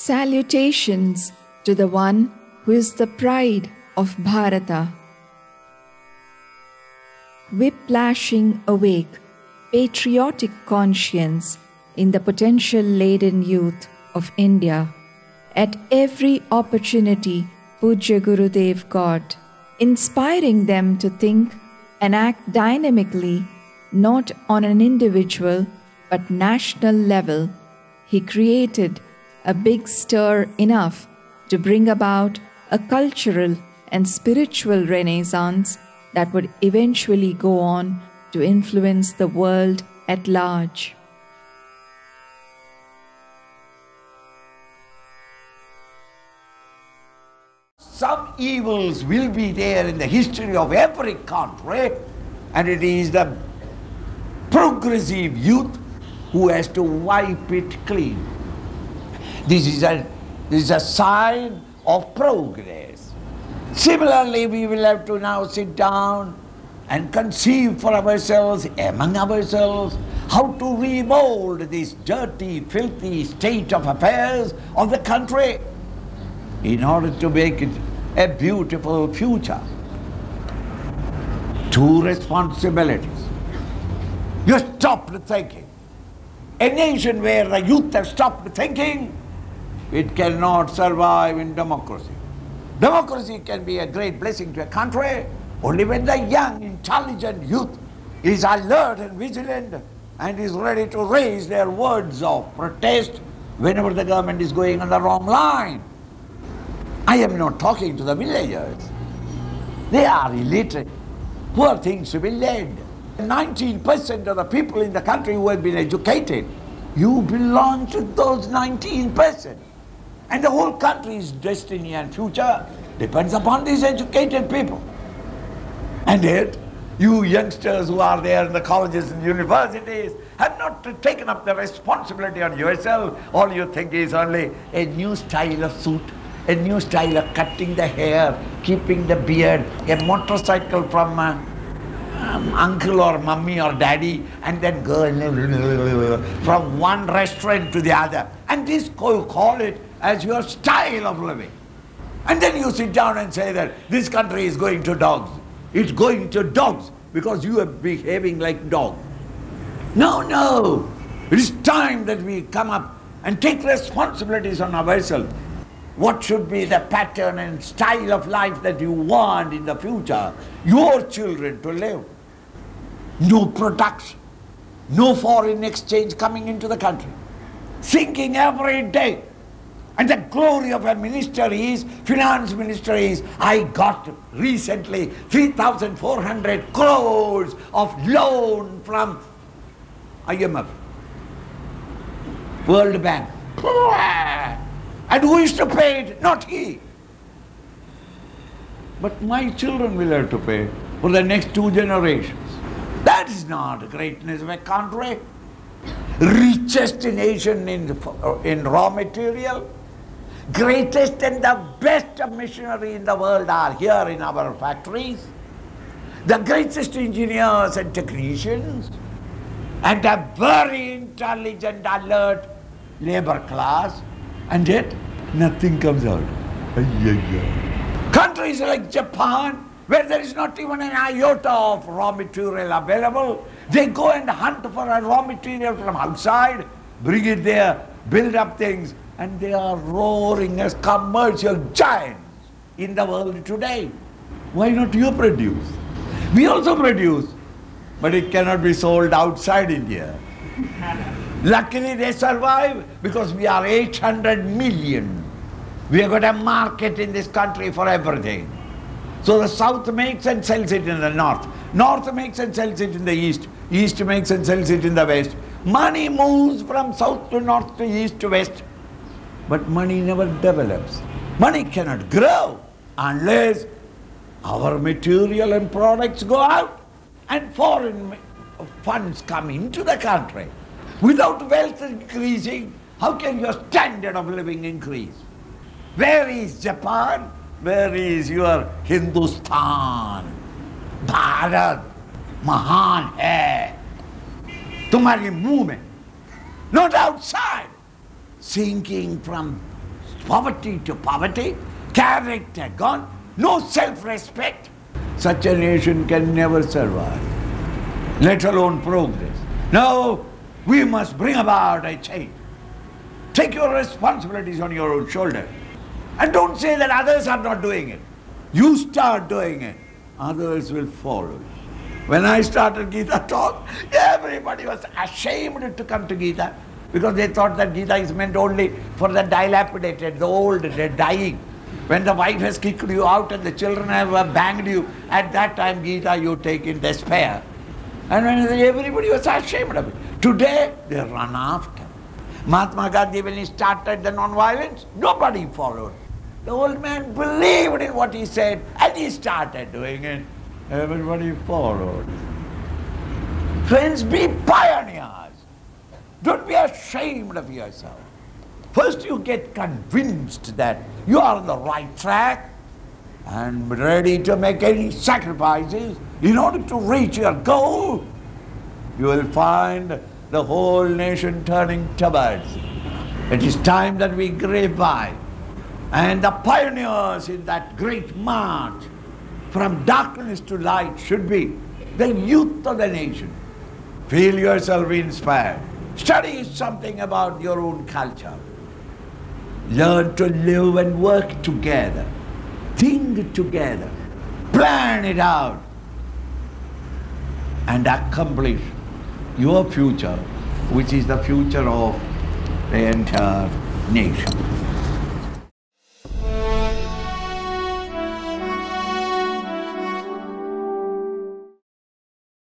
Salutations to the one who is the pride of Bharata. Whiplashing awake patriotic conscience in the potential-laden youth of India. At every opportunity Pujya Gurudev got, inspiring them to think and act dynamically, not on an individual but national level, he created a big stir enough to bring about a cultural and spiritual renaissance that would eventually go on to influence the world at large. Some evils will be there in the history of every country, and it is the progressive youth who has to wipe it clean. This is a sign of progress. Similarly, we will have to now sit down and conceive for ourselves, among ourselves, how to remold this dirty, filthy state of affairs of the country in order to make it a beautiful future. Two responsibilities. You stopped thinking. A nation where the youth have stopped thinking, it cannot survive in democracy. Democracy can be a great blessing to a country only when the young, intelligent youth is alert and vigilant and is ready to raise their words of protest whenever the government is going on the wrong line. I am not talking to the villagers. They are illiterate, poor things to be led. 19% of the people in the country who have been educated, you belong to those 19%. And the whole country's destiny and future depends upon these educated people. And yet, you youngsters who are there in the colleges and universities have not taken up the responsibility on yourself. All you think is only a new style of suit, a new style of cutting the hair, keeping the beard, a motorcycle from uncle or mummy or daddy, and then go from one restaurant to the other. And this you call it as your style of living. And then you sit down and say that this country is going to dogs. It's going to dogs because you are behaving like dogs. No, no. It is time that we come up and take responsibilities on ourselves. What should be the pattern and style of life that you want in the future, your children to live? No production, no foreign exchange coming into the country, thinking every day. And the glory of a minister is, finance minister is, I got recently 3,400 crores of loan from IMF, World Bank. And who is to pay it? Not he. But my children will have to pay for the next 2 generations. That is not greatness of a country. Richest nation in raw material, greatest and the best machinery in the world are here in our factories. The greatest engineers and technicians, and a very intelligent, alert labor class, and yet nothing comes out. Countries like Japan, where there is not even an iota of raw material available, they go and hunt for a raw material from outside, bring it there, build up things, and they are roaring as commercial giants in the world today. Why not you produce? We also produce, but it cannot be sold outside India. Luckily they survive because we are 800 million. We have got a market in this country for everything. So the South makes and sells it in the North. North makes and sells it in the East. East makes and sells it in the West. Money moves from South to North to East to West. But money never develops. Money cannot grow unless our material and products go out and foreign funds come into the country. Without wealth increasing, how can your standard of living increase? Where is Japan? Where is your Hindustan? Bharat, Mahan hai. Tumhari muh mein, not outside. Sinking from poverty to poverty, character gone, no self-respect. Such a nation can never survive, let alone progress. No, we must bring about a change. Take your responsibilities on your own shoulder. And don't say that others are not doing it. You start doing it, others will follow. When I started Gita talk, everybody was ashamed to come to Gita because they thought that Gita is meant only for the dilapidated, the old, the dying. When the wife has kicked you out and the children have banged you, at that time Gita you take in despair. And when everybody was ashamed of it. Today they run after. Mahatma Gandhi, when he started the non-violence, nobody followed. The old man believed in what he said and he started doing it. Everybody followed. Friends, be pioneers. Don't be ashamed of yourself. First you get convinced that you are on the right track and ready to make any sacrifices in order to reach your goal. You will find the whole nation turning towards it. It is time that we grab by. And the pioneers in that great march from darkness to light should be the youth of the nation. Feel yourself inspired. Study something about your own culture. Learn to live and work together. Think together. Plan it out. And accomplish your future, which is the future of the entire nation.